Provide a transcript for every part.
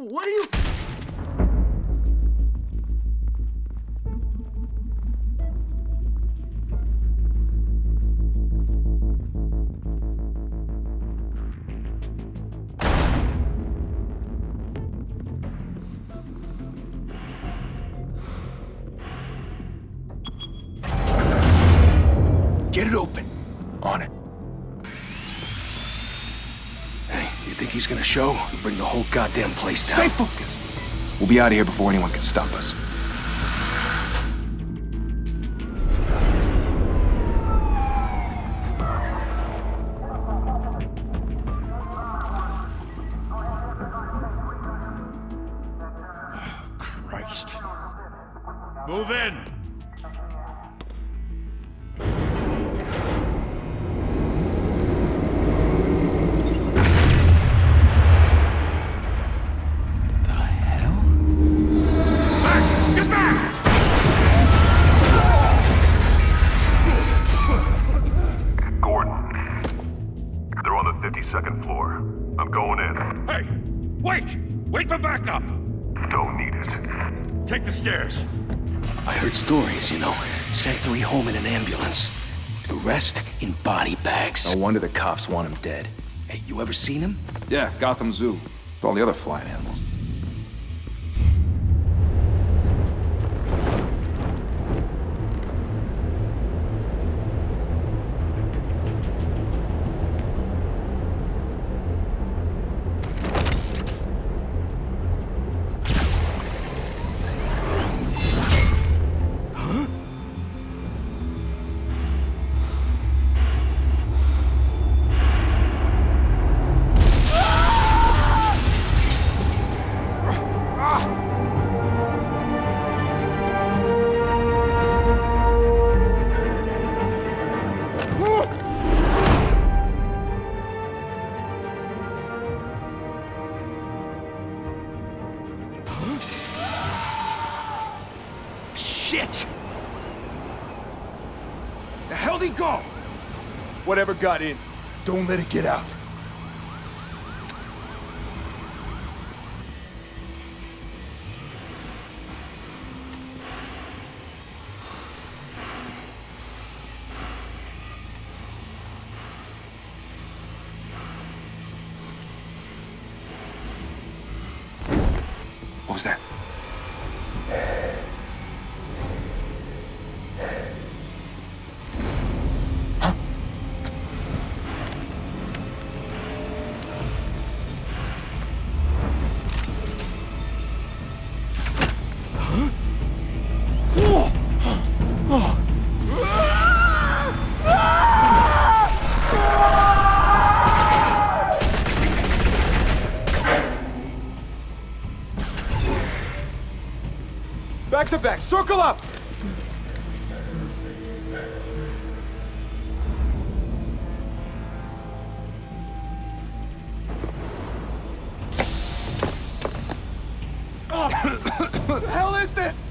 What are you... Get it open. On it. Hey, you think he's gonna show? Bring the whole goddamn place down. Stay focused. We'll be out of here before anyone can stop us. Christ. Move in! The hell? Back! Get back! Gordon, they're on the 52nd floor. I'm going in. Hey! Wait! Wait for backup! Don't need it. Take the stairs. I heard stories, you know. Sent 3 home in an ambulance. The rest in body bags. No wonder the cops want him dead. Hey, you ever seen him? Yeah, Gotham Zoo. With all the other flying animals. Shit! The hell'd he go? Whatever got in, don't let it get out. What was that? Huh? Back to back, circle up! What the hell is this?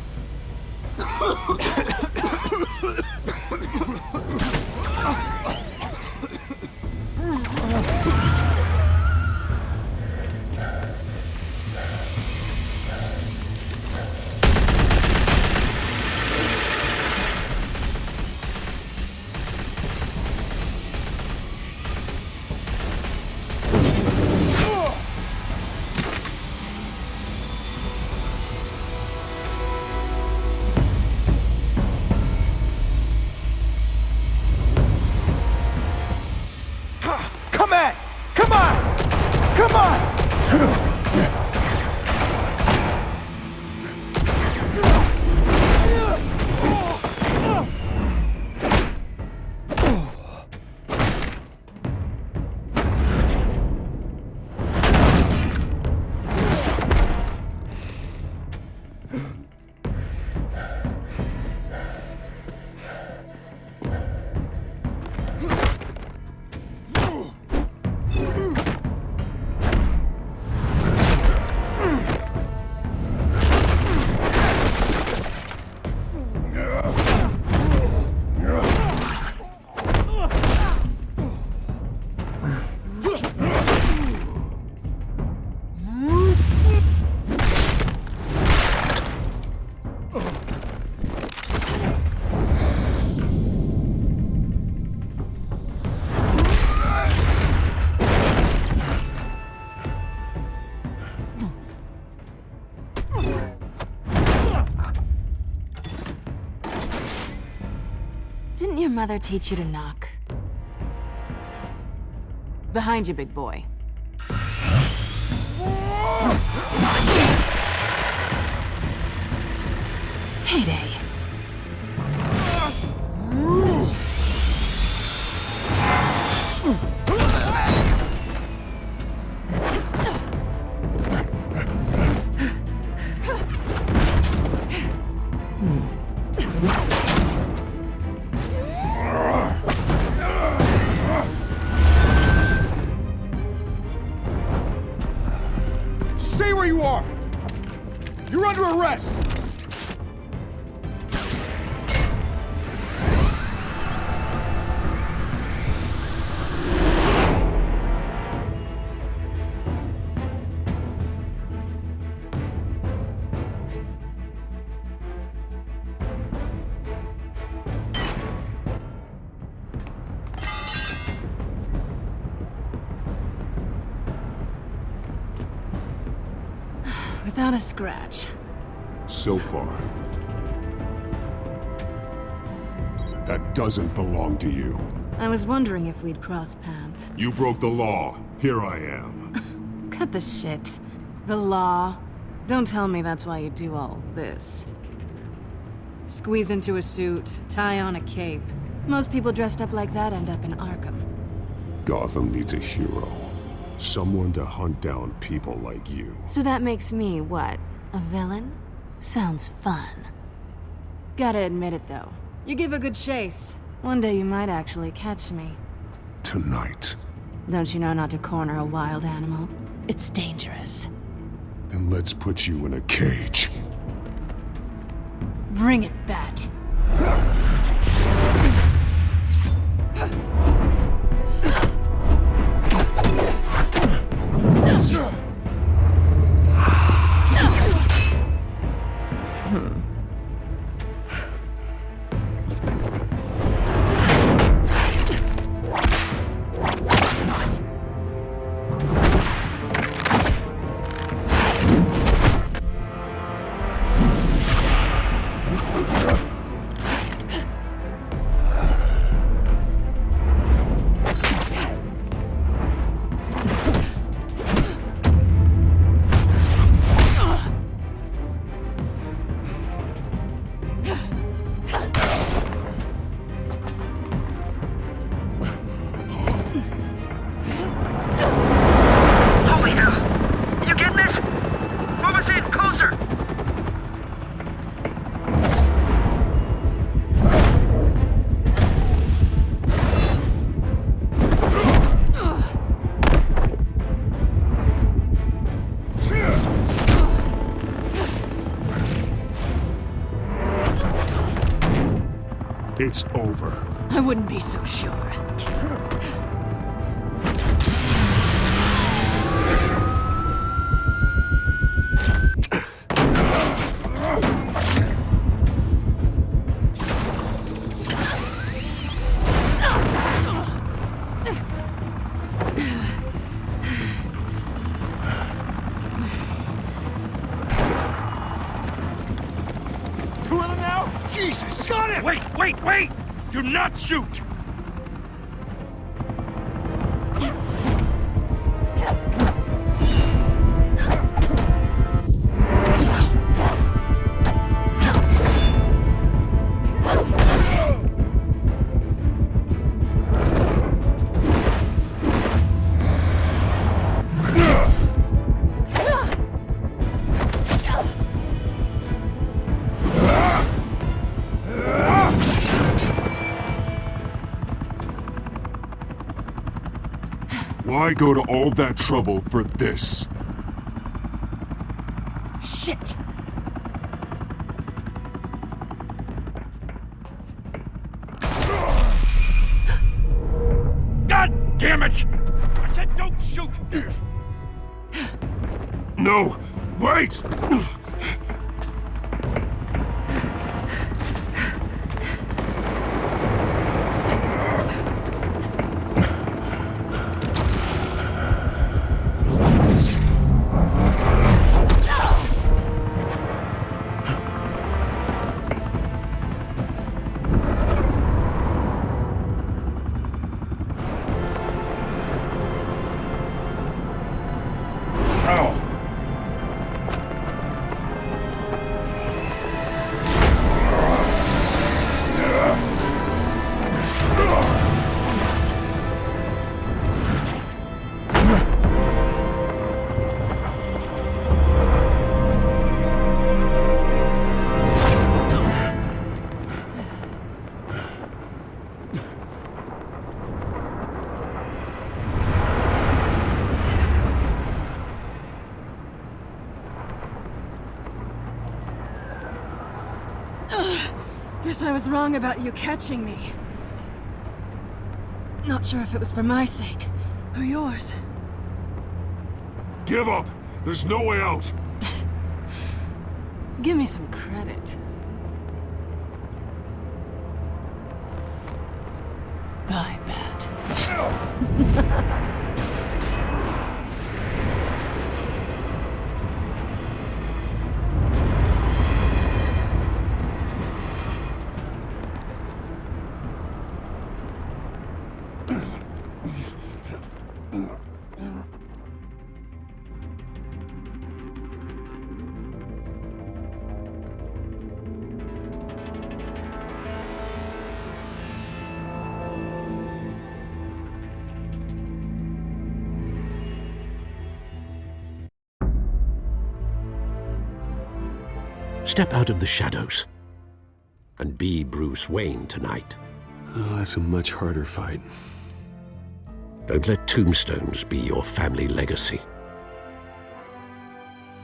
Come on! Come on! Come on! Didn't your mother teach you to knock? Behind you, big boy. Heyday. Stay where you are! You're under arrest! Without a scratch. So far. That doesn't belong to you. I was wondering if we'd cross paths. You broke the law. Here I am. Cut the shit. The law. Don't tell me that's why you do all this. Squeeze into a suit, tie on a cape. Most people dressed up like that end up in Arkham. Gotham needs a hero. Someone to hunt down people like you. So that makes me, what, a villain? Sounds fun. Gotta admit it, though. You give a good chase. One day you might actually catch me. Tonight. Don't you know not to corner a wild animal? It's dangerous. Then let's put you in a cage. Bring it, Bat. It's over. I wouldn't be so sure. Two of them now? Jesus! Got him! Wait! Do not shoot! Why go to all that trouble for this? Shit! God damn it! I said don't shoot! No! Wait! Guess I was wrong about you catching me. Not sure if it was for my sake, or yours. Give up! There's no way out! Give me some credit. Bye, Bat. Step out of the shadows and be Bruce Wayne tonight. Oh, that's a much harder fight. Don't let tombstones be your family legacy.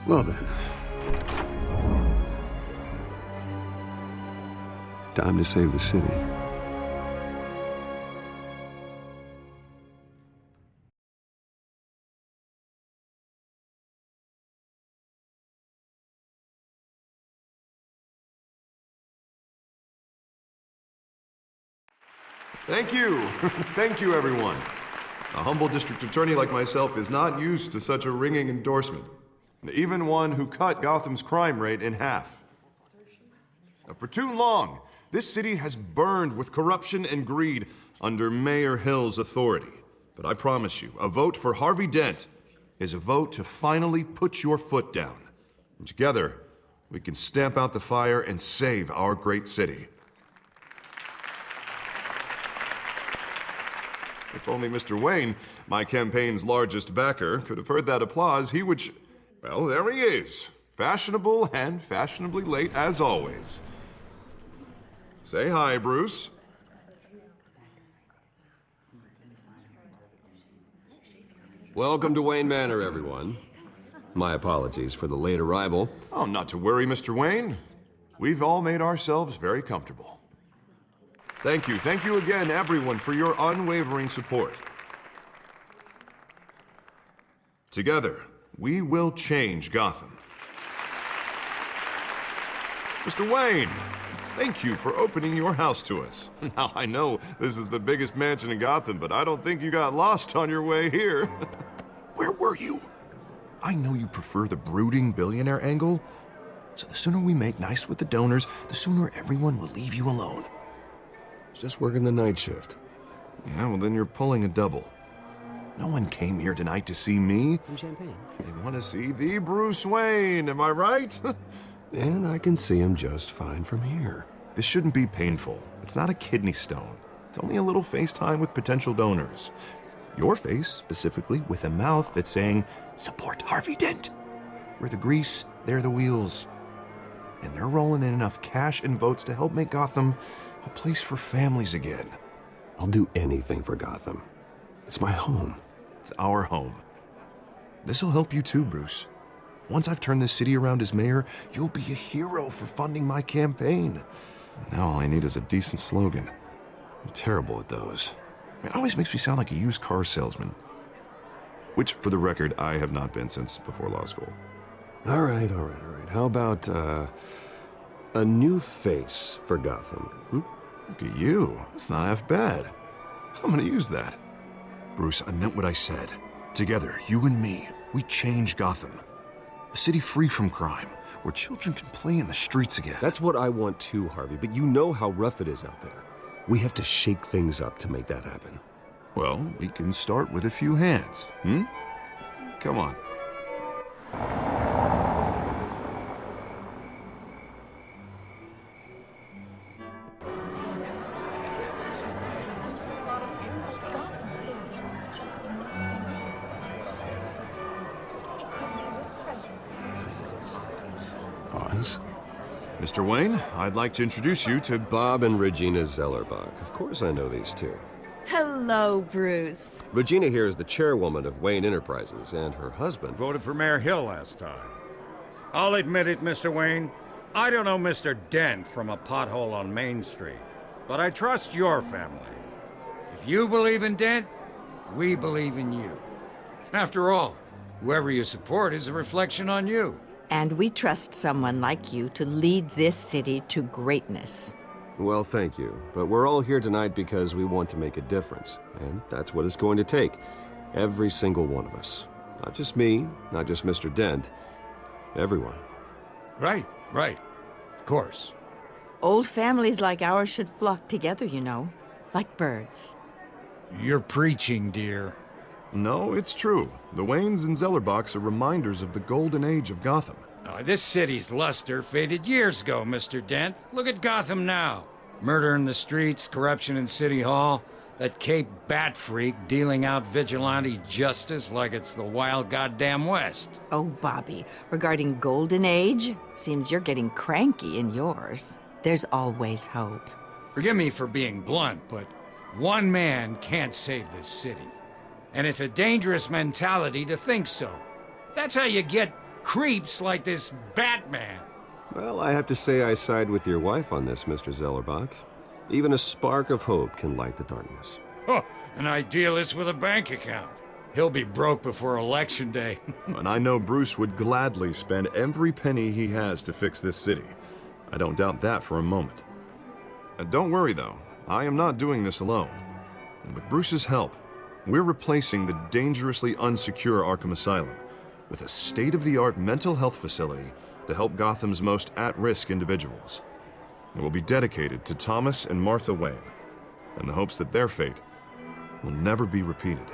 Well then. Time to save the city. Thank you. Thank you, everyone. A humble district attorney like myself is not used to such a ringing endorsement. Even one who cut Gotham's crime rate in half. For too long, this city has burned with corruption and greed under Mayor Hill's authority. But I promise you, a vote for Harvey Dent is a vote to finally put your foot down. And together, we can stamp out the fire and save our great city. If only Mr. Wayne, my campaign's largest backer, could have heard that applause, he would well, there he is. Fashionable and fashionably late as always. Say hi, Bruce. Welcome to Wayne Manor, everyone. My apologies for the late arrival. Oh, not to worry, Mr. Wayne. We've all made ourselves very comfortable. Thank you again, everyone, for your unwavering support. Together, we will change Gotham. Mr. Wayne, thank you for opening your house to us. Now, I know this is the biggest mansion in Gotham, but I don't think you got lost on your way here. Where were you? I know you prefer the brooding billionaire angle, so the sooner we make nice with the donors, the sooner everyone will leave you alone. Just working the night shift. Yeah, well then you're pulling a double. No one came here tonight to see me. Some champagne. They want to see the Bruce Wayne, am I right? And I can see him just fine from here. This shouldn't be painful. It's not a kidney stone. It's only a little FaceTime with potential donors. Your face, specifically, with a mouth that's saying, support Harvey Dent. We're the grease, they're the wheels. And they're rolling in enough cash and votes to help make Gotham a place for families again. I'll do anything for Gotham. It's my home. It's our home. This'll help you too, Bruce. Once I've turned this city around as mayor, you'll be a hero for funding my campaign. Now all I need is a decent slogan. I'm terrible at those. It always makes me sound like a used car salesman. Which, for the record, I have not been since before law school. All right. How about, a new face for Gotham? Hmm? Look at you. That's not half bad. I'm gonna use that. Bruce, I meant what I said. Together, you and me, we change Gotham. A city free from crime, where children can play in the streets again. That's what I want too, Harvey, but you know how rough it is out there. We have to shake things up to make that happen. Well, we can start with a few hands, hmm? Come on. Pause. Mr. Wayne, I'd like to introduce you to Bob and Regina Zellerbach. Of course I know these two. Hello, Bruce. Regina here is the chairwoman of Wayne Enterprises, and her husband... Voted for Mayor Hill last time. I'll admit it, Mr. Wayne. I don't know Mr. Dent from a pothole on Main Street, but I trust your family. If you believe in Dent, we believe in you. After all, whoever you support is a reflection on you. And we trust someone like you to lead this city to greatness. Well, thank you. But we're all here tonight because we want to make a difference. And that's what it's going to take. Every single one of us. Not just me, not just Mr. Dent. Everyone. Right. Of course. Old families like ours should flock together, you know, like birds. You're preaching, dear. No, it's true. The Waynes and Zellerbachs are reminders of the golden age of Gotham. This city's luster faded years ago, Mr. Dent. Look at Gotham now. Murder in the streets, corruption in City Hall, that Cape Bat freak dealing out vigilante justice like it's the wild goddamn West. Oh, Bobby, regarding Golden Age, seems you're getting cranky in yours. There's always hope. Forgive me for being blunt, but one man can't save this city. And it's a dangerous mentality to think so. That's how you get creeps like this Batman. Well, I have to say I side with your wife on this, Mr. Zellerbach. Even a spark of hope can light the darkness. Oh, an idealist with a bank account. He'll be broke before Election Day. And I know Bruce would gladly spend every penny he has to fix this city. I don't doubt that for a moment. And don't worry, though. I am not doing this alone. And with Bruce's help, we're replacing the dangerously unsecure Arkham Asylum with a state-of-the-art mental health facility to help Gotham's most at-risk individuals. It will be dedicated to Thomas and Martha Wayne, in the hopes that their fate will never be repeated.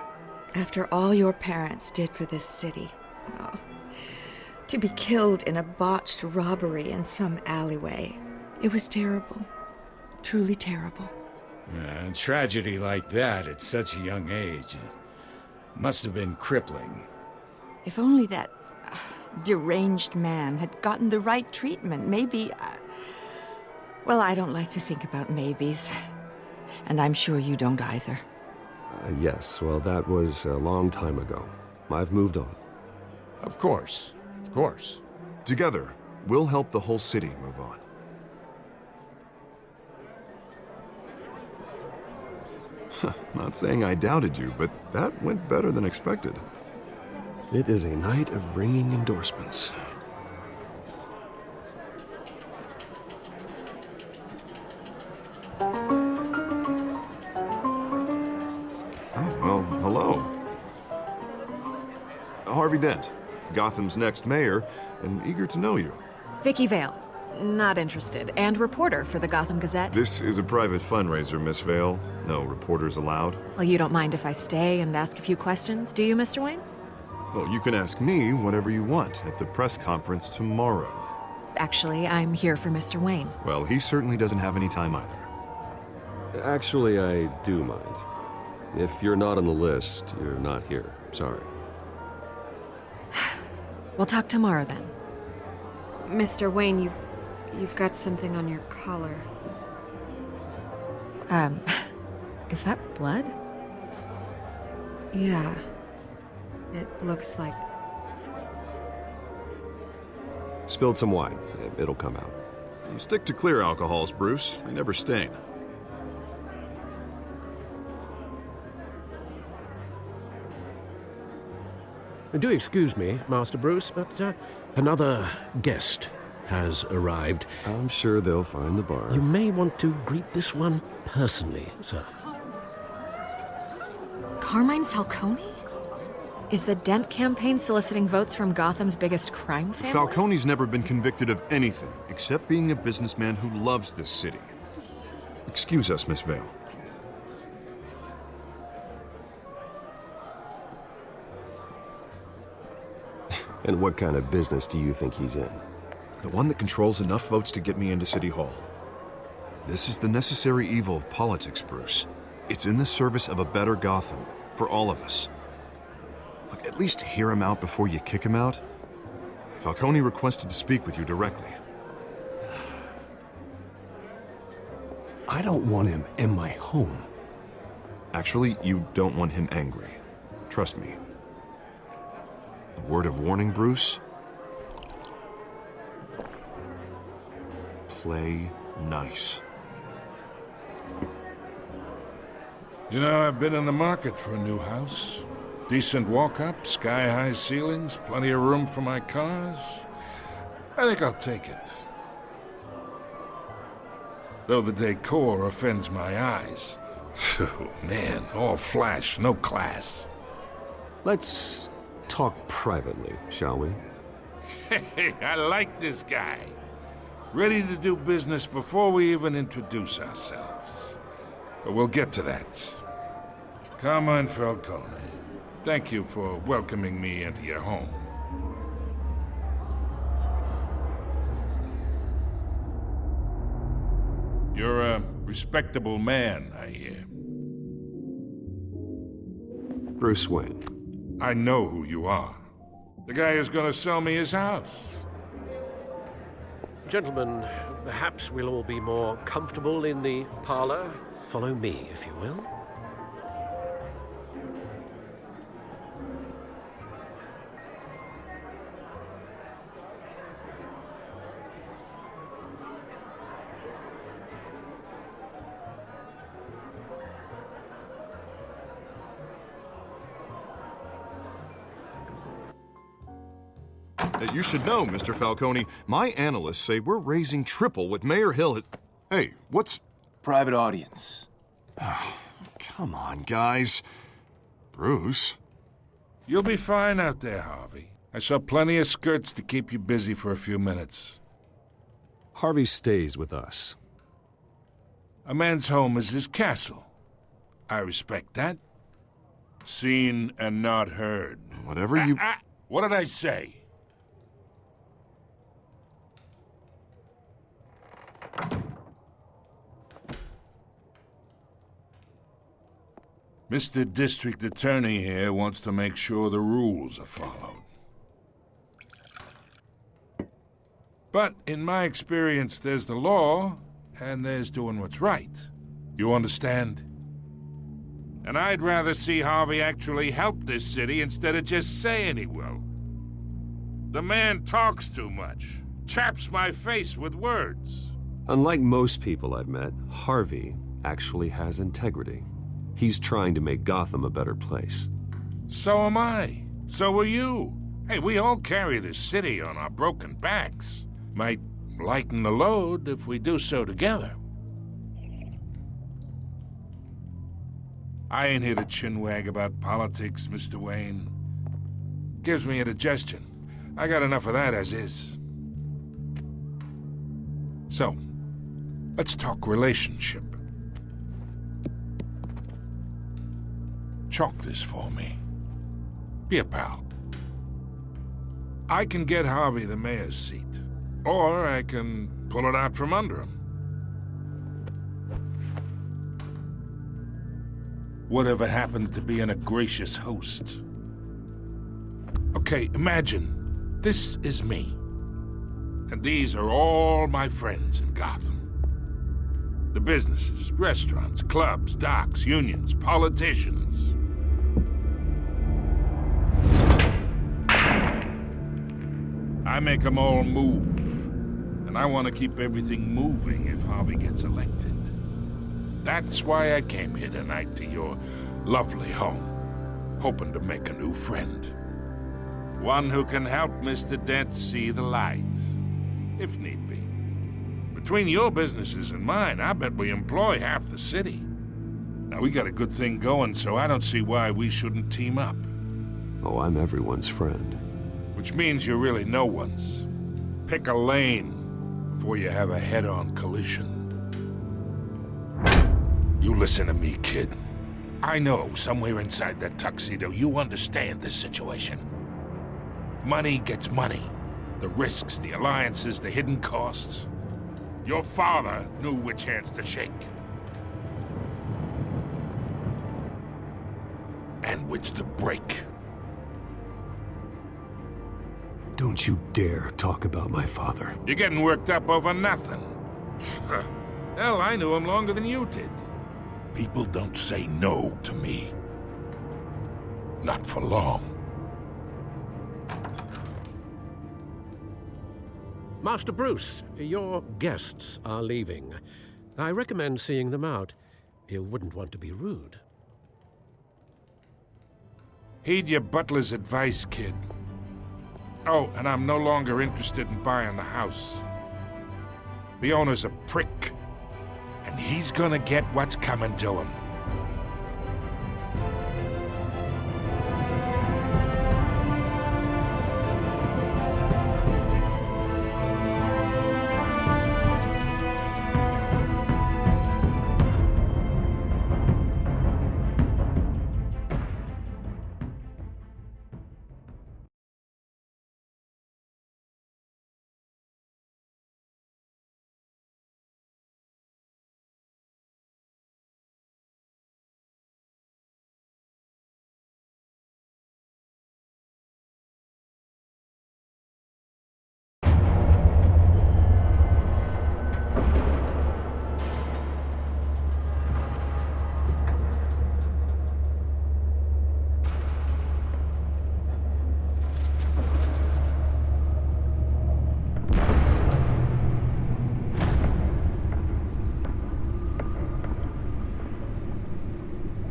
After all your parents did for this city, to be killed in a botched robbery in some alleyway, it was terrible. Truly terrible. A tragedy like that at such a young age must have been crippling. If only that deranged man had gotten the right treatment, maybe... well, I don't like to think about maybes. And I'm sure you don't either. Yes, well, that was a long time ago. I've moved on. Of course. Together, we'll help the whole city move on. Not saying I doubted you, but that went better than expected. It is a night of ringing endorsements. Well, hello. Harvey Dent, Gotham's next mayor, and eager to know you. Vicky Vale. Not interested. And reporter for the Gotham Gazette. This is a private fundraiser, Miss Vale. No reporters allowed. Well, you don't mind if I stay and ask a few questions, do you, Mr. Wayne? Well, you can ask me whatever you want at the press conference tomorrow. Actually, I'm here for Mr. Wayne. Well, he certainly doesn't have any time either. Actually, I do mind. If you're not on the list, you're not here. Sorry. We'll talk tomorrow then. Mr. Wayne, you've got something on your collar. Is that blood? Yeah. It looks like... Spilled some wine. It'll come out. Stick to clear alcohols, Bruce. They never stain. Do excuse me, Master Bruce, but another guest has arrived. I'm sure they'll find the bar. You may want to greet this one personally, sir. Carmine Falcone? Is the Dent campaign soliciting votes from Gotham's biggest crime family? Falcone's never been convicted of anything except being a businessman who loves this city. Excuse us, Miss Vale. And what kind of business do you think he's in? The one that controls enough votes to get me into City Hall. This is the necessary evil of politics, Bruce. It's in the service of a better Gotham, for all of us. Look, at least hear him out before you kick him out. Falcone requested to speak with you directly. I don't want him in my home. Actually, you don't want him angry. Trust me. A word of warning, Bruce? play nice. You know, I've been in the market for a new house. Decent walk-up, sky-high ceilings, plenty of room for my cars. I think I'll take it. Though the decor offends my eyes. Oh, man, all flash, no class. Let's talk privately, shall we? Hey, I like this guy. Ready to do business before we even introduce ourselves. But we'll get to that. Carmine Falcone, thank you for welcoming me into your home. You're a respectable man, I hear. Bruce Wayne. I know who you are. The guy who's gonna sell me his house. Gentlemen, perhaps we'll all be more comfortable in the parlor. Follow me, if you will. You should know, Mr. Falcone, my analysts say we're raising triple what Mayor Hill has... Hey, what's... Private audience. Come on, guys. Bruce? You'll be fine out there, Harvey. I saw plenty of skirts to keep you busy for a few minutes. Harvey stays with us. A man's home is his castle. I respect that. Seen and not heard. Whatever you... What did I say? Mr. District Attorney here wants to make sure the rules are followed. But in my experience, there's the law, and there's doing what's right. You understand? And I'd rather see Harvey actually help this city instead of just saying he will. The man talks too much, chaps my face with words. Unlike most people I've met, Harvey actually has integrity. He's trying to make Gotham a better place. So am I. So are you. Hey, we all carry this city on our broken backs. Might lighten the load if we do so together. I ain't here to chinwag about politics, Mr. Wayne. Gives me indigestion. I got enough of that as is. So, let's talk relationship. Chalk this for me. Be a pal. I can get Harvey the mayor's seat, or I can pull it out from under him. Whatever happened to being a gracious host? Okay, imagine, this is me. And these are all my friends in Gotham. The businesses, restaurants, clubs, docks, unions, politicians. I make them all move. And I want to keep everything moving if Harvey gets elected. That's why I came here tonight to your lovely home, hoping to make a new friend. One who can help Mr. Dent see the light, if need be. Between your businesses and mine, I bet we employ half the city. Now, we got a good thing going, so I don't see why we shouldn't team up. Oh, I'm everyone's friend. Which means you're really no one's. Pick a lane before you have a head-on collision. You listen to me, kid. I know somewhere inside that tuxedo you understand this situation. Money gets money. The risks, the alliances, the hidden costs. Your father knew which hands to shake. And which to break. Don't you dare talk about my father. You're getting worked up over nothing. Hell, I knew him longer than you did. People don't say no to me. Not for long. Master Bruce, your guests are leaving. I recommend seeing them out. You wouldn't want to be rude. Heed your butler's advice, kid. Oh, and I'm no longer interested in buying the house. The owner's a prick, and he's gonna get what's coming to him.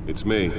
It's me.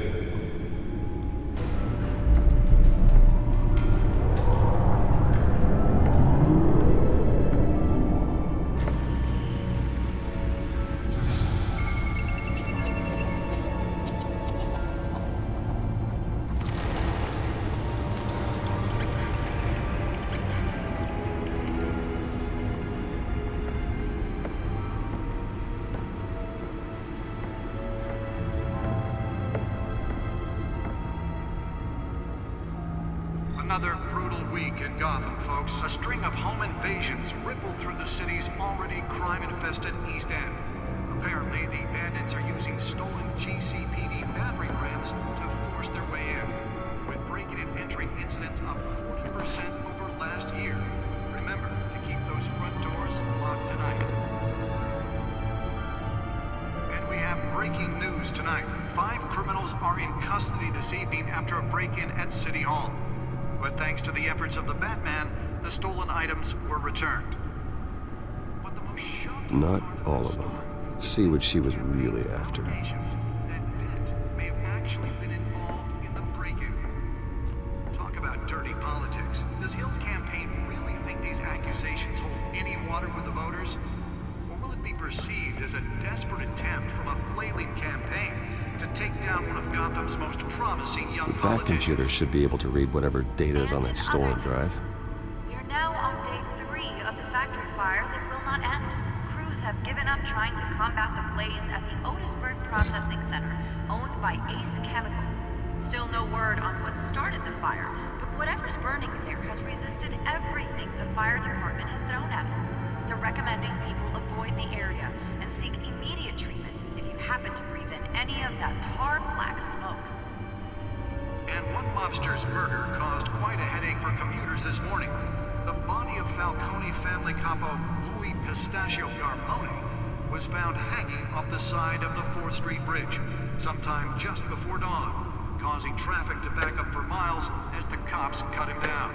Another brutal week in Gotham, folks. A string of home invasions rippled through the city's already crime-infested East End. Apparently, the bandits are using stolen GCPD battering rams to force their way in, with break-in and entry incidents up 40% over last year. Remember to keep those front doors locked tonight. And we have breaking news tonight. 5 criminals are in custody this evening after a break-in at City Hall. But thanks to the efforts of the Batman, the stolen items were returned. But the most shocking Not all of them. Let's see what she was really after. that Dent may have actually been involved in the break-in. Talk about dirty politics. Does Hill's campaign really think these accusations hold any water with the voters? Or will it be perceived as a desperate attempt from a flailing campaign to take down one of Gotham's most promising young The politicians? back computer should be able to read whatever data is on that storm drive. We are now on day 3 of the factory fire that will not end. Crews have given up trying to combat the blaze at the Otisburg Processing Center, owned by Ace Chemical. Still no word on what started the fire, but whatever's burning in there has resisted everything the fire department has thrown at it. They're recommending people avoid the area and seek immediate treatment if you happen to breathe in any of that tar black smoke. And one mobster's murder caused quite a headache for commuters this morning. The body of Falcone family capo Louis Pistachio Garmone was found hanging off the side of the 4th Street Bridge sometime just before dawn, causing traffic to back up for miles as the cops cut him down.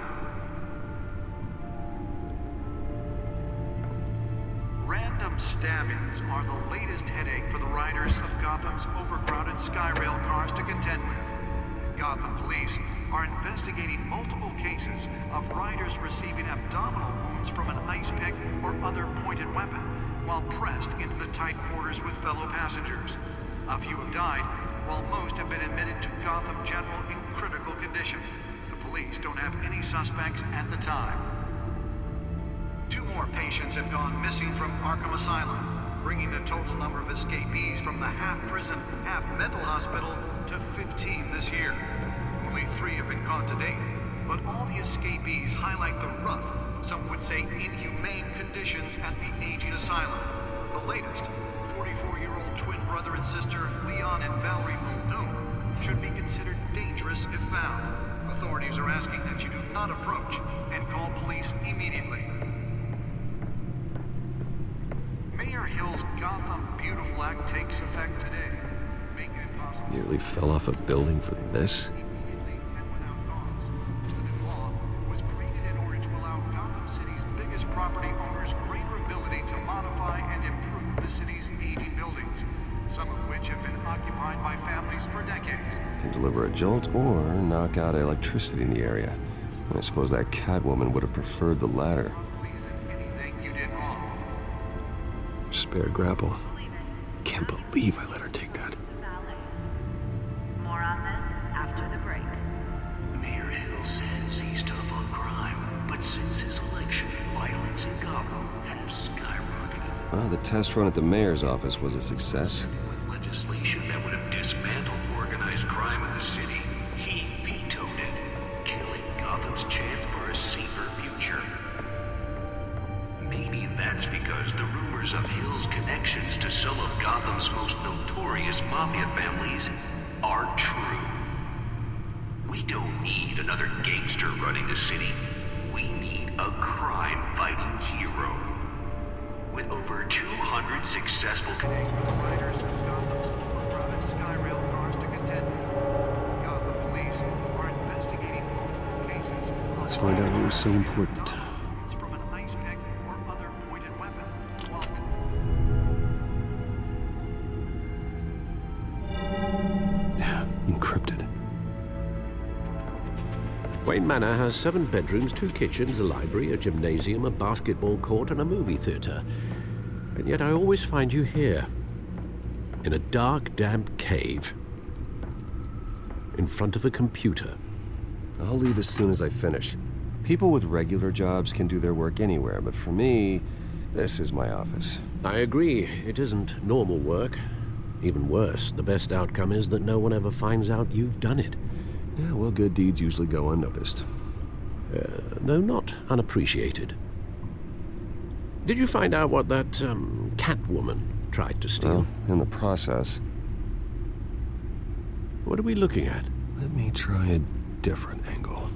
Random stabbings are the latest headache for the riders of Gotham's overcrowded Skyrail cars to contend with. Gotham police are investigating multiple cases of riders receiving abdominal wounds from an ice pick or other pointed weapon while pressed into the tight quarters with fellow passengers. A few have died, while most have been admitted to Gotham General in critical condition. The police don't have any suspects at the time. 2 more patients have gone missing from Arkham Asylum, bringing the total number of escapees from the half-prison, half-mental hospital to 15 this year. Only 3 have been caught to date, but all the escapees highlight the rough, some would say inhumane conditions at the aging asylum. The latest, 44-year-old twin brother and sister Leon and Valerie Muldoon, should be considered dangerous if found. Authorities are asking that you do not approach and call police immediately. Mayor Hill's Gotham Beautiful Act takes effect today, making it possible. Nearly fell off a building for this? Immediately and without cause. The new law was created in order to allow Gotham City's biggest property owner police for decades. Can deliver a jolt or knock out electricity in the area. I suppose that Catwoman would have preferred the latter. Anything you did wrong. Spare grapple. Can't believe I let her take that. More on this after the break. Mayor Hill says he's tough on crime, but since his election, violence in Gotham has skyrocketed. Well, the test run at the mayor's office was a success. With legislation that would have dismantled organized crime in the city, he vetoed it, killing Gotham's chance for a safer future. Maybe that's because the rumors of Hill's connections to some of Gotham's most notorious mafia families are true. We don't need another gangster running the city. We need a crime-fighting hero. With over 200 successful Riders of Gotham's overcrowded Skyrail cars to contend with. Gotham police are investigating multiple cases. Let's find out what was so important. From an ice pick or other pointed weapon. Encrypted. Wayne Manor has 7 bedrooms, 2 kitchens, a library, a gymnasium, a basketball court, and a movie theater. And yet I always find you here, in a dark, damp cave, in front of a computer. I'll leave as soon as I finish. People with regular jobs can do their work anywhere, but for me, this is my office. I agree, it isn't normal work. Even worse, the best outcome is that no one ever finds out you've done it. Yeah, well, good deeds usually go unnoticed. Though not unappreciated. Did you find out what that, Catwoman tried to steal? Well, in the process. What are we looking at? Let me try a different angle.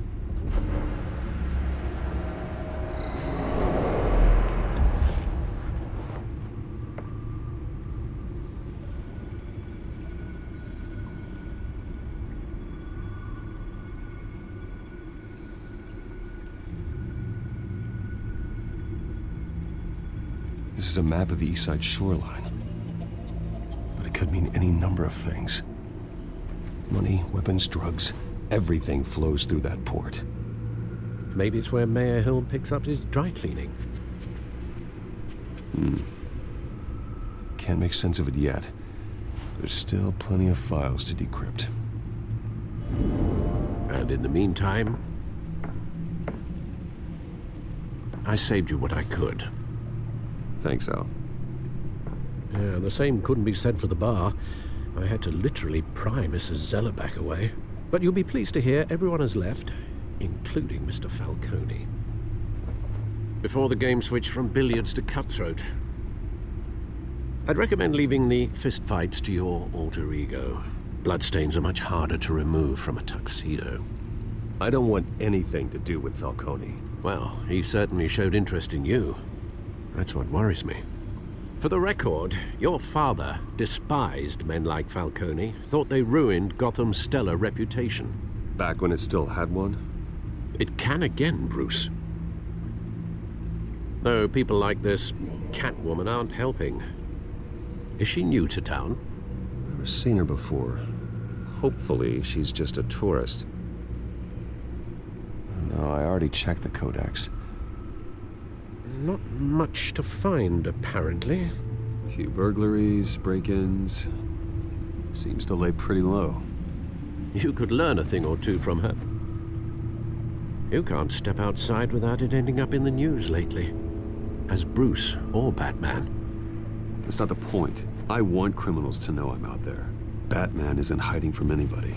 This is a map of the East Side shoreline. But it could mean any number of things. Money, weapons, drugs, everything flows through that port. Maybe it's where Mayor Hill picks up his dry cleaning. Can't make sense of it yet. There's still plenty of files to decrypt. And in the meantime, I saved you what I could. Thanks, Al. Yeah, the same couldn't be said for the bar. I had to literally pry Mrs. Zellerback away. But you'll be pleased to hear everyone has left, including Mr. Falcone. Before the game switched from billiards to cutthroat. I'd recommend leaving the fistfights to your alter ego. Bloodstains are much harder to remove from a tuxedo. I don't want anything to do with Falcone. Well, he certainly showed interest in you. That's what worries me. For the record, your father despised men like Falcone, thought they ruined Gotham's stellar reputation. Back when it still had one? It can again, Bruce. Though people like this Catwoman aren't helping. Is she new to town? Never seen her before. Hopefully, she's just a tourist. No, I already checked the codex. Not much to find, apparently. Few burglaries, break-ins. Seems to lay pretty low. You could learn a thing or two from her. You can't step outside without it ending up in the news lately. As Bruce or Batman. That's not the point. I want criminals to know I'm out there. Batman isn't hiding from anybody.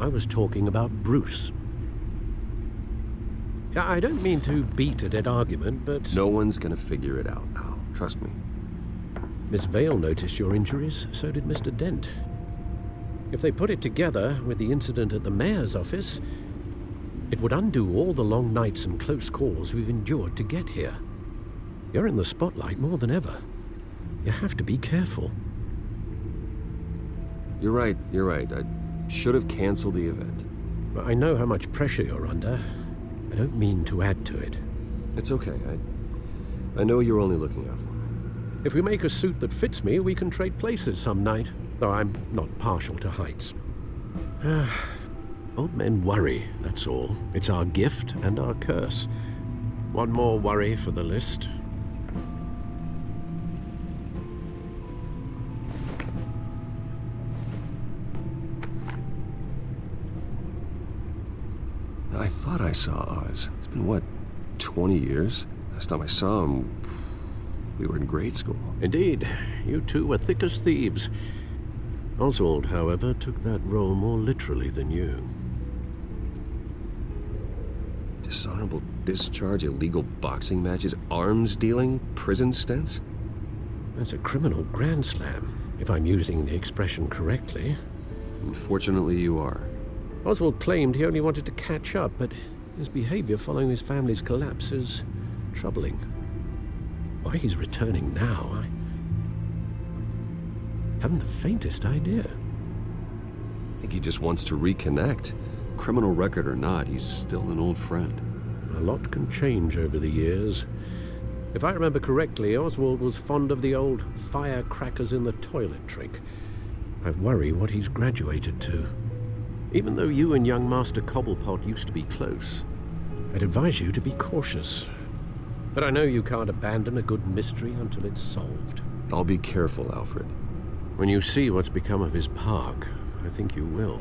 I was talking about Bruce. I don't mean to beat a dead argument, but... No one's gonna figure it out now. Trust me. Miss Vale noticed your injuries, so did Mr. Dent. If they put it together with the incident at the mayor's office, it would undo all the long nights and close calls we've endured to get here. You're in the spotlight more than ever. You have to be careful. You're right. I should have canceled the event. I know how much pressure you're under. I don't mean to add to it. It's okay. I know you're only looking out for me. If we make a suit that fits me, we can trade places some night. though I'm not partial to heights. Old men worry, that's all. It's our gift and our curse. One more worry for the list. I thought I saw Oz. It's been, what, 20 years? Last time I saw him, we were in grade school. Indeed, you two were thick as thieves. Oswald, however, took that role more literally than you. Dishonorable discharge, illegal boxing matches, arms dealing, prison stints? That's a criminal grand slam, if I'm using the expression correctly. Unfortunately, you are. Oswald claimed he only wanted to catch up, but his behavior following his family's collapse is troubling. Why he's returning now, I haven't the faintest idea. I think he just wants to reconnect. Criminal record or not, he's still an old friend. A lot can change over the years. If I remember correctly, Oswald was fond of the old firecrackers in the toilet trick. I worry what he's graduated to. Even though you and young Master Cobblepot used to be close, I'd advise you to be cautious. But I know you can't abandon a good mystery until it's solved. I'll be careful, Alfred. When you see what's become of his park, I think you will.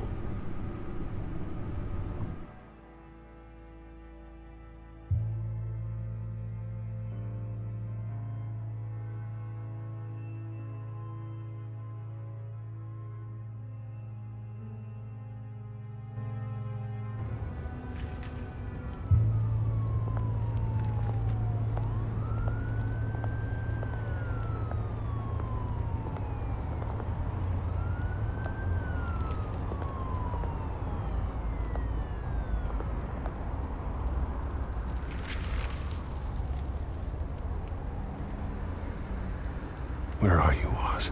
Where are you, Oz?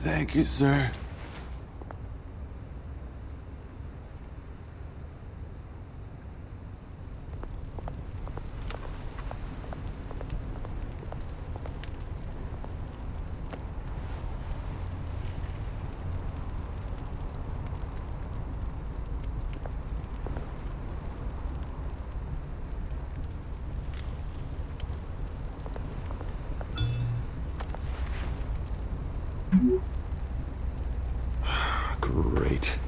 Thank you, sir. Great.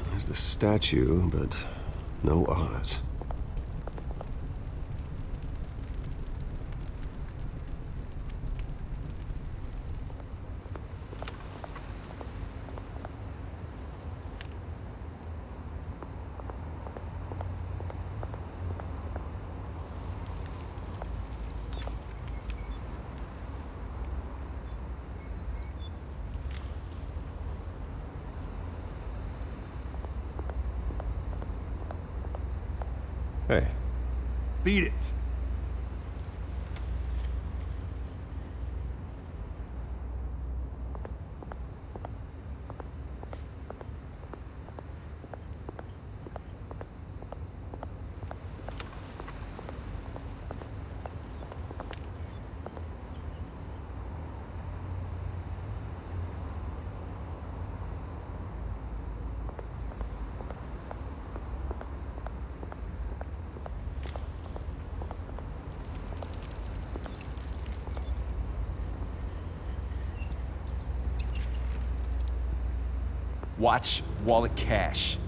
There's the statue, but no Oz. Hey. Beat it. Watch wallet cash.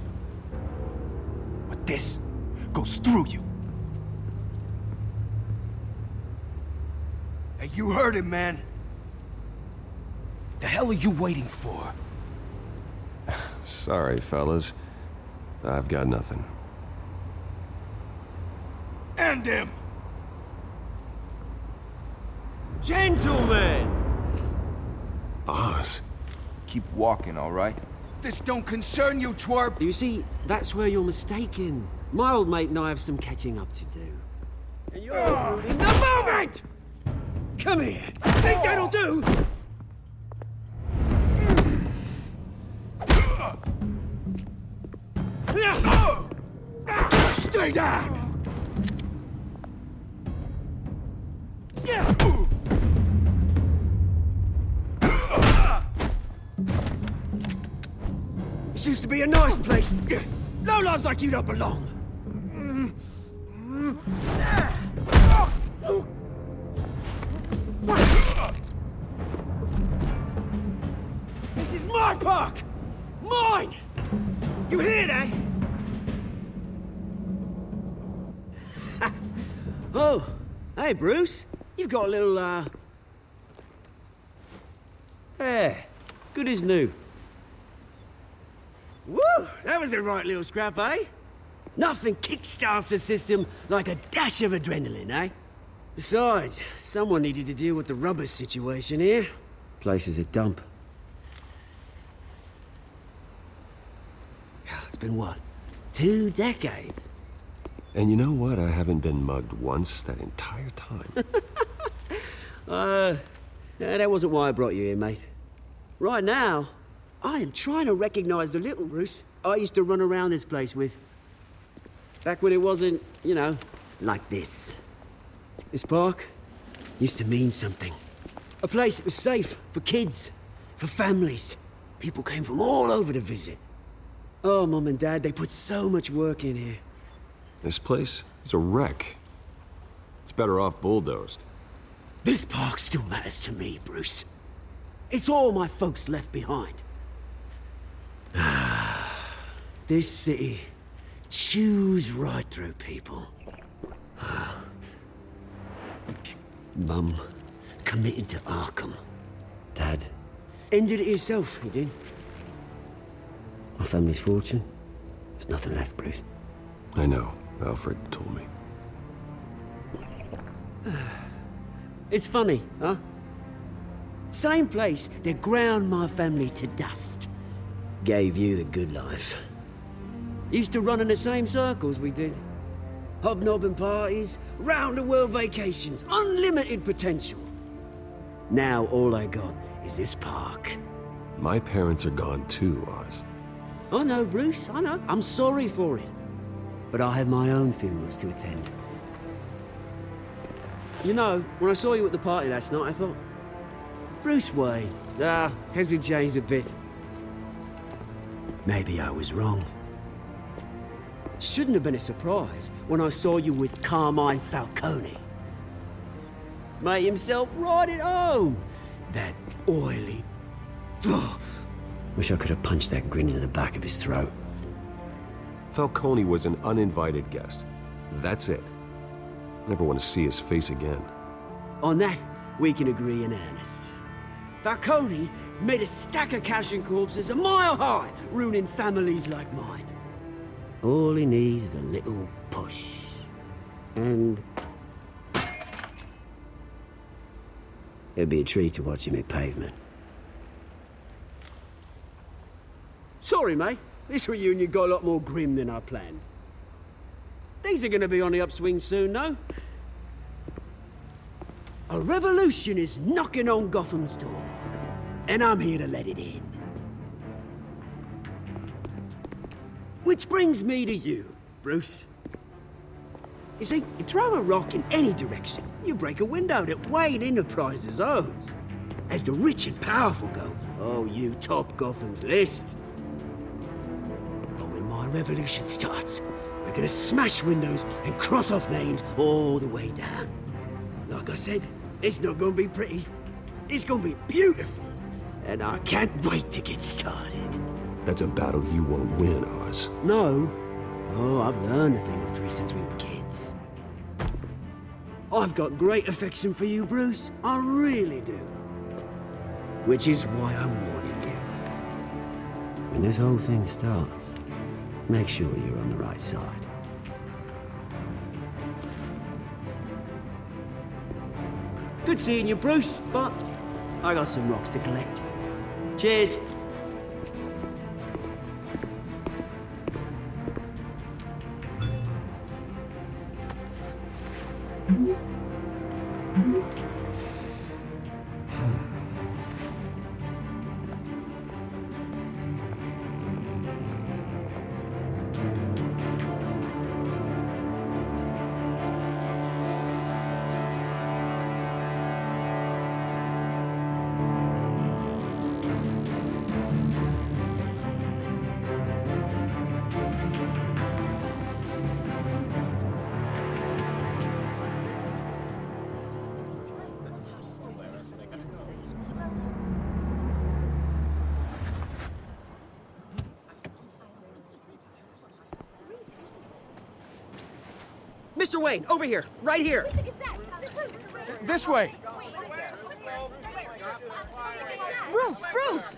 But this goes through you. Hey, you heard him, man. The hell are you waiting for? Sorry, fellas. I've got nothing. End him! Gentlemen! Oz. Keep walking, all right? This don't concern you, twerp! You see, that's where you're mistaken. My old mate and I have some catching up to do. And you're ruining the moment! Come here! Think that'll do? Stay down! This used to be a nice place. Lowlifes like you don't belong. This is my park! Mine! You hear that? Oh, hey, Bruce. You've got a little, There. Good as new. Woo! That was a right little scrap, eh? Nothing kickstarts the system like a dash of adrenaline, eh? Besides, someone needed to deal with the rubber situation here. Place is a dump. It's been what? 2 decades? And you know what? I haven't been mugged once that entire time. That wasn't why I brought you here, mate. Right now, I am trying to recognize the little Bruce I used to run around this place with. Back when it wasn't, you know, like this. This park used to mean something. A place that was safe for kids, for families. People came from all over to visit. Oh, Mum and Dad, they put so much work in here. This place is a wreck. It's better off bulldozed. This park still matters to me, Bruce. It's all my folks left behind. This city chews right through people. Mum committed to Arkham. Dad ended it himself, he did. My family's fortune, there's nothing left, Bruce. I know. Alfred told me. It's funny, huh? Same place that ground my family to dust. Gave you the good life. Used to run in the same circles we did. Hobnobbing parties, round-the-world vacations, unlimited potential. Now all I got is this park. My parents are gone too, Oz. I know, Bruce, I know. I'm sorry for it. But I have my own funerals to attend. You know, when I saw you at the party last night, I thought, Bruce Wayne. Has he changed a bit? Maybe I was wrong. Shouldn't have been a surprise when I saw you with Carmine Falcone. Made himself right at home. That oily... Wish I could have punched that grin into the back of his throat. Falcone was an uninvited guest. That's it. Never want to see his face again. On that, we can agree in earnest. Falcone made a stack of cash and corpses a mile high, ruining families like mine. All he needs is a little push. And... it'd be a treat to watch him hit pavement. Sorry, mate. This reunion got a lot more grim than I planned. Things are gonna be on the upswing soon, no? A revolution is knocking on Gotham's door, and I'm here to let it in. Which brings me to you, Bruce. You see, you throw a rock in any direction, you break a window that Wayne Enterprises owns. As the rich and powerful go, oh, you top Gotham's list. But when my revolution starts, we're gonna smash windows and cross off names all the way down. Like I said, it's not gonna be pretty. It's gonna be beautiful. And I can't wait to get started. That's a battle you won't win, Oz. No. Oh, I've learned a thing or three since we were kids. I've got great affection for you, Bruce. I really do. Which is why I'm warning you. When this whole thing starts, make sure you're on the right side. Good seeing you, Bruce, but I got some rocks to collect. Cheers. Mr. Wayne, over here, right here. This way. Bruce!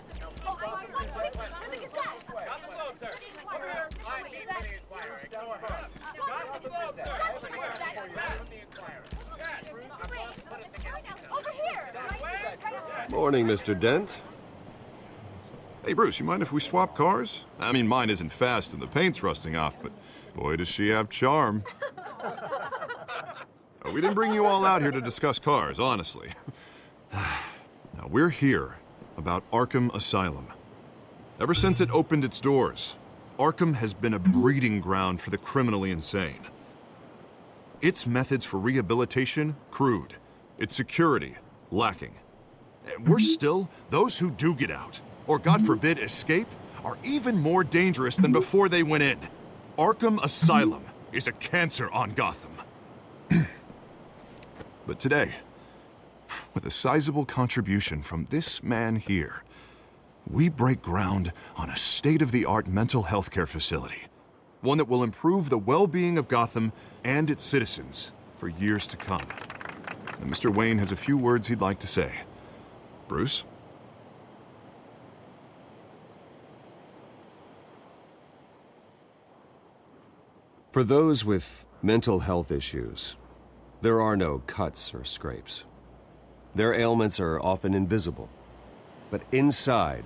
Morning, Mr. Dent. Hey, Bruce, you mind if we swap cars? I mean, mine isn't fast and the paint's rusting off, but boy, does she have charm. We didn't bring you all out here to discuss cars, honestly. Now, we're here about Arkham Asylum. Ever since it opened its doors, Arkham has been a breeding ground for the criminally insane. Its methods for rehabilitation, crude. Its security, lacking. Worse still, those who do get out, or God forbid escape, are even more dangerous than before they went in. Arkham Asylum is a cancer on Gotham. But today, with a sizable contribution from this man here, we break ground on a state-of-the-art mental health care facility. One that will improve the well-being of Gotham and its citizens for years to come. And Mr. Wayne has a few words he'd like to say. Bruce? For those with mental health issues, there are no cuts or scrapes. Their ailments are often invisible, but inside,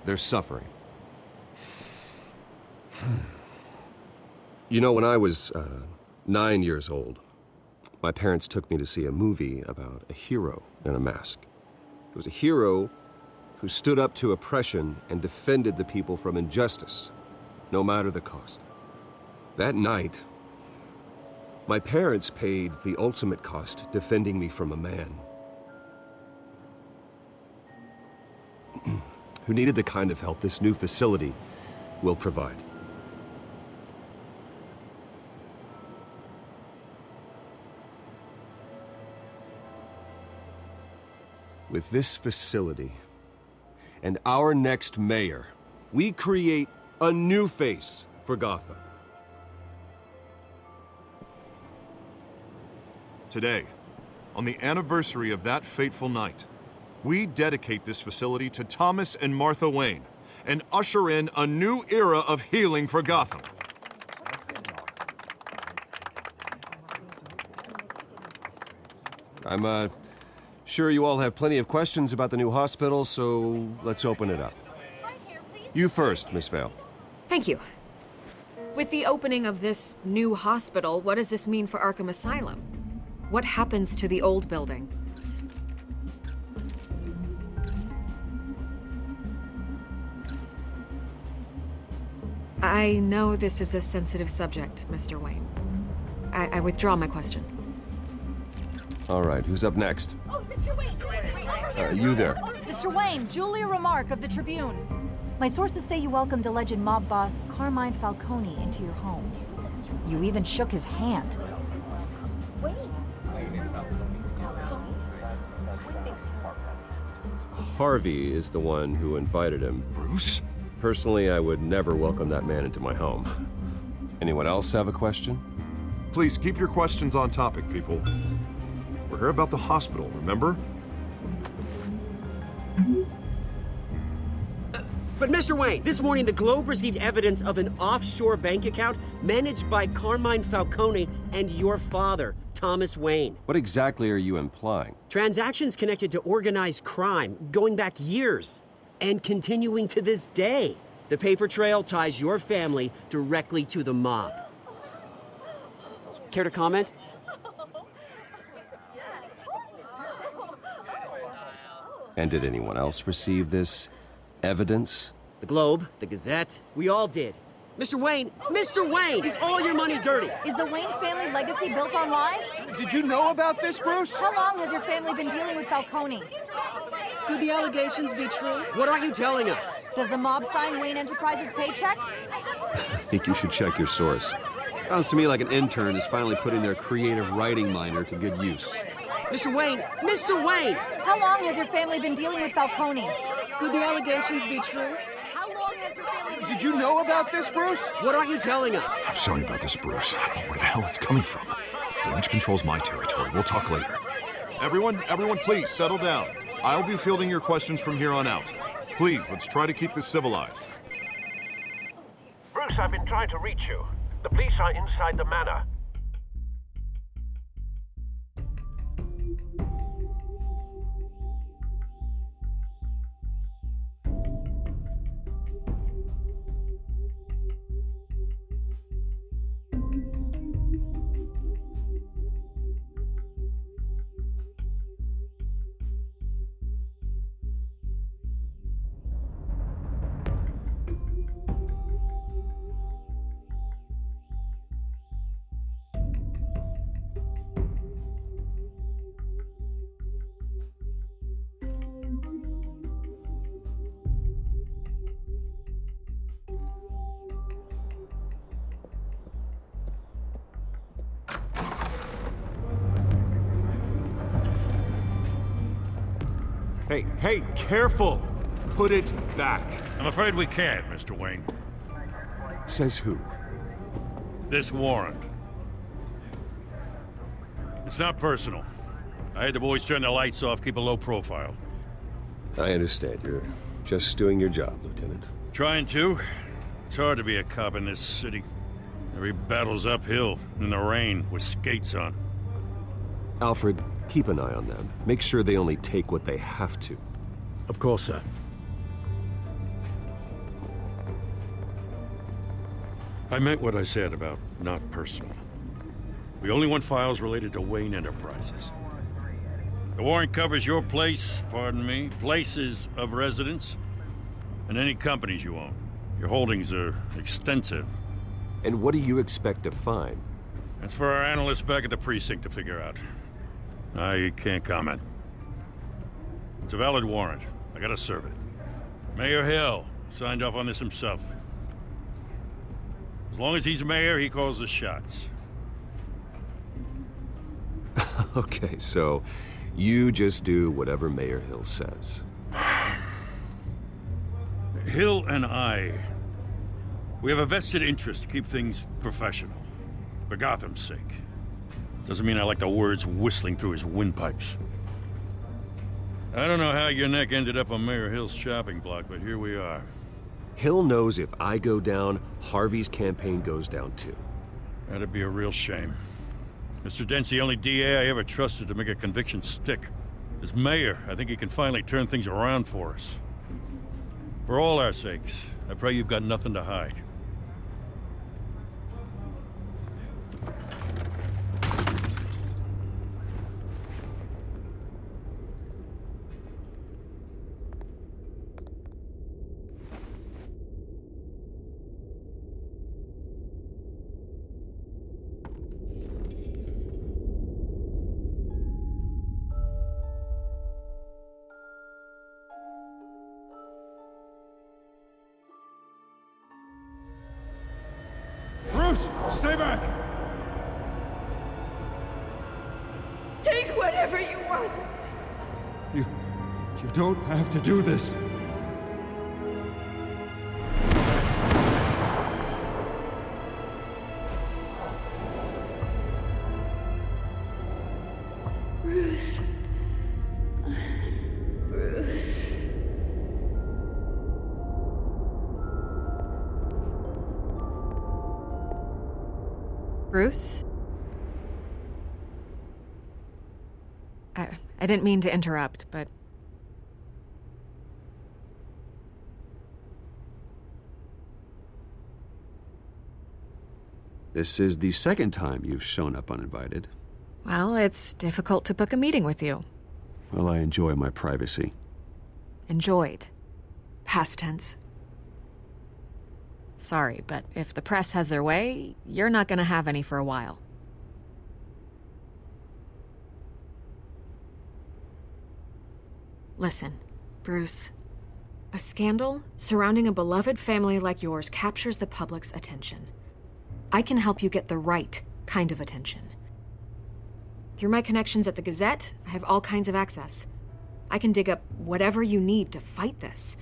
they're suffering. You know, when I was 9 years old, my parents took me to see a movie about a hero in a mask. It was a hero who stood up to oppression and defended the people from injustice, no matter the cost. That night, my parents paid the ultimate cost defending me from a man who needed the kind of help this new facility will provide. With this facility and our next mayor, we create a new face for Gotham. Today, on the anniversary of that fateful night, we dedicate this facility to Thomas and Martha Wayne and usher in a new era of healing for Gotham. I'm sure you all have plenty of questions about the new hospital, so let's open it up. You first, Miss Vale. Thank you. With the opening of this new hospital, what does this mean for Arkham Asylum? What happens to the old building? I know this is a sensitive subject, Mr. Wayne. I withdraw my question. All right, who's up next? Oh, Mr. Wayne! You there. Mr. Wayne, Julia Remark of the Tribune. My sources say you welcomed alleged mob boss Carmine Falcone into your home. You even shook his hand. Harvey is the one who invited him. Bruce? Personally, I would never welcome that man into my home. Anyone else have a question? Please keep your questions on topic, people. We're here about the hospital, remember? But Mr. Wayne, this morning the Globe received evidence of an offshore bank account managed by Carmine Falcone and your father, Thomas Wayne. What exactly are you implying? Transactions connected to organized crime going back years and continuing to this day. The paper trail ties your family directly to the mob. Care to comment? And did anyone else receive this evidence? The Globe, the Gazette, we all did. Mr. Wayne, is all your money dirty? Is the Wayne family legacy built on lies? Did you know about this, Bruce? How long has your family been dealing with Falcone? Could the allegations be true? What are you telling us? Does the mob sign Wayne Enterprises paychecks? I think you should check your source. Sounds to me like an intern is finally putting their creative writing minor to good use. Mr. Wayne! How long has your family been dealing with Falcone? Could the allegations be true? Did you know about this, Bruce? What are you telling us? I'm sorry about this, Bruce. I don't know where the hell it's coming from. Damage control's my territory. We'll talk later. Everyone, please, settle down. I'll be fielding your questions from here on out. Please, let's try to keep this civilized. Bruce, I've been trying to reach you. The police are inside the manor. Hey, careful! Put it back. I'm afraid we can't, Mr. Wayne. Says who? This warrant. It's not personal. I had the boys turn the lights off, keep a low profile. I understand. You're just doing your job, Lieutenant. Trying to. It's hard to be a cop in this city. Every battle's uphill, in the rain, with skates on. Alfred, keep an eye on them. Make sure they only take what they have to. Of course, sir. I meant what I said about not personal. We only want files related to Wayne Enterprises. The warrant covers your place, pardon me, places of residence, and any companies you own. Your holdings are extensive. And what do you expect to find? That's for our analysts back at the precinct to figure out. I can't comment. It's a valid warrant. I gotta serve it. Mayor Hill signed off on this himself. As long as he's mayor, he calls the shots. Okay, so you just do whatever Mayor Hill says. Hill and we have a vested interest to keep things professional. For Gotham's sake. Doesn't mean I like the words whistling through his windpipes. I don't know how your neck ended up on Mayor Hill's shopping block, but here we are. Hill knows if I go down, Harvey's campaign goes down too. That'd be a real shame. Mr. Dent's the only DA I ever trusted to make a conviction stick. As mayor, I think he can finally turn things around for us. For all our sakes, I pray you've got nothing to hide. Bruce, stay back! Take whatever you want. You don't have to do this. Bruce. Bruce. Bruce? I didn't mean to interrupt, but... This is the second time you've shown up uninvited. Well, it's difficult to book a meeting with you. Well, I enjoy my privacy. Enjoyed. Past tense. Sorry, but if the press has their way, you're not gonna have any for a while. Listen, Bruce. A scandal surrounding a beloved family like yours captures the public's attention. I can help you get the right kind of attention. Through my connections at the Gazette, I have all kinds of access. I can dig up whatever you need to fight this.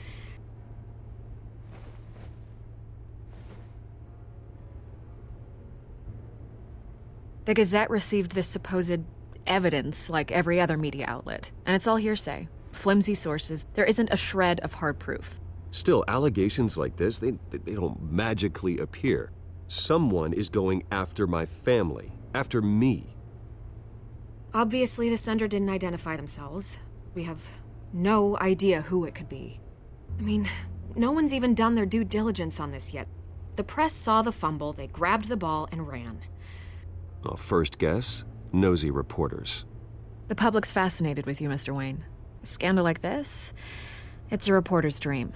The Gazette received this supposed evidence like every other media outlet, and it's all hearsay. Flimsy sources. There isn't a shred of hard proof. Still, allegations like this, they don't magically appear. Someone is going after my family, after me. Obviously, the sender didn't identify themselves. We have no idea who it could be. I mean, no one's even done their due diligence on this yet. The press saw the fumble, they grabbed the ball and ran. Well, first guess, nosy reporters. The public's fascinated with you, Mr. Wayne. A scandal like this, it's a reporter's dream.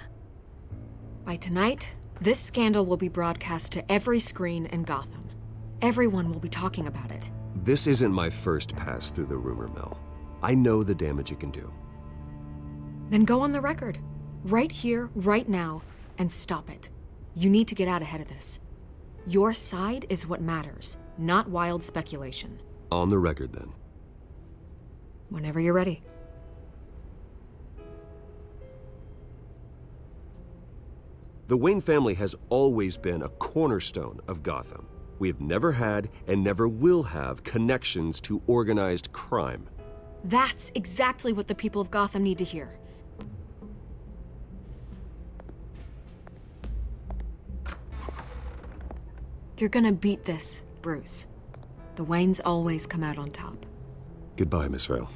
By tonight, this scandal will be broadcast to every screen in Gotham. Everyone will be talking about it. This isn't my first pass through the rumor mill. I know the damage it can do. Then go on the record. Right here, right now, and stop it. You need to get out ahead of this. Your side is what matters, not wild speculation. On the record, then. Whenever you're ready. The Wayne family has always been a cornerstone of Gotham. We have never had and never will have connections to organized crime. That's exactly what the people of Gotham need to hear. You're gonna beat this, Bruce. The Waynes always come out on top. Goodbye, Miss Vale.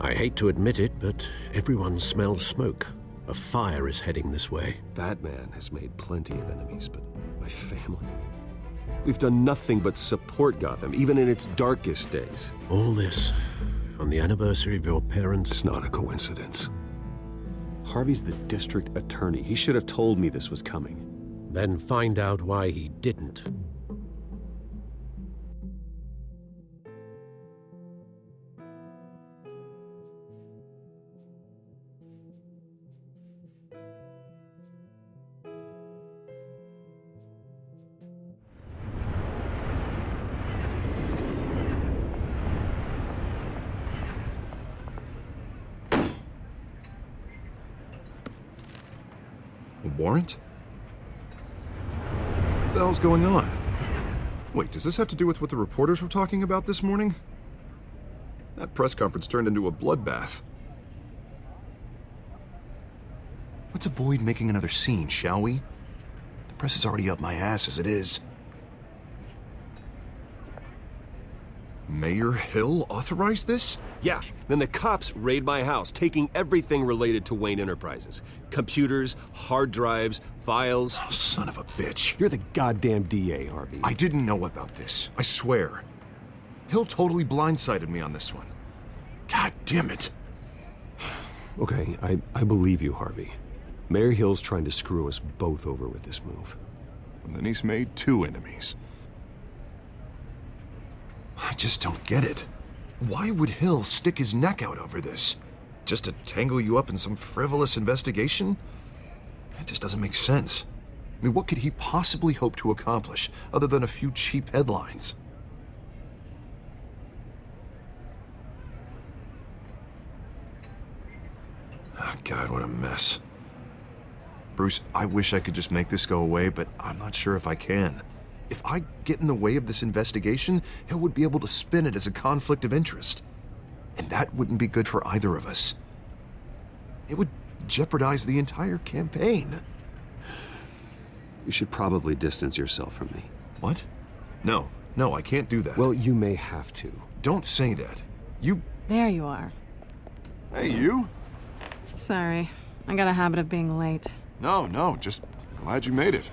I hate to admit it, but everyone smells smoke. A fire is heading this way. Batman has made plenty of enemies, but my family? We've done nothing but support Gotham, even in its darkest days. All this on the anniversary of your parents'... It's not a coincidence. Harvey's the district attorney. He should have told me this was coming. Then find out why he didn't. Warrant? What the hell's going on? Wait, does this have to do with what the reporters were talking about this morning? That press conference turned into a bloodbath. Let's avoid making another scene, shall we? The press is already up my ass as it is. Mayor Hill authorized this? Yeah, then the cops raid my house, taking everything related to Wayne Enterprises. Computers, hard drives, files. Oh, son of a bitch. You're the goddamn DA, Harvey. I didn't know about this, I swear. Hill totally blindsided me on this one. God damn it. Okay, I believe you, Harvey. Mayor Hill's trying to screw us both over with this move. And then he's made two enemies. I just don't get it. Why would Hill stick his neck out over this? Just to tangle you up in some frivolous investigation? It just doesn't make sense. I mean, what could he possibly hope to accomplish other than a few cheap headlines? Oh, God, what a mess. Bruce, I wish I could just make this go away, but I'm not sure if I can. If I get in the way of this investigation, Hill would be able to spin it as a conflict of interest. And that wouldn't be good for either of us. It would jeopardize the entire campaign. You should probably distance yourself from me. What? No, I can't do that. Well, you may have to. Don't say that. You... There you are. Hey, you? Sorry. I got a habit of being late. No, just glad you made it.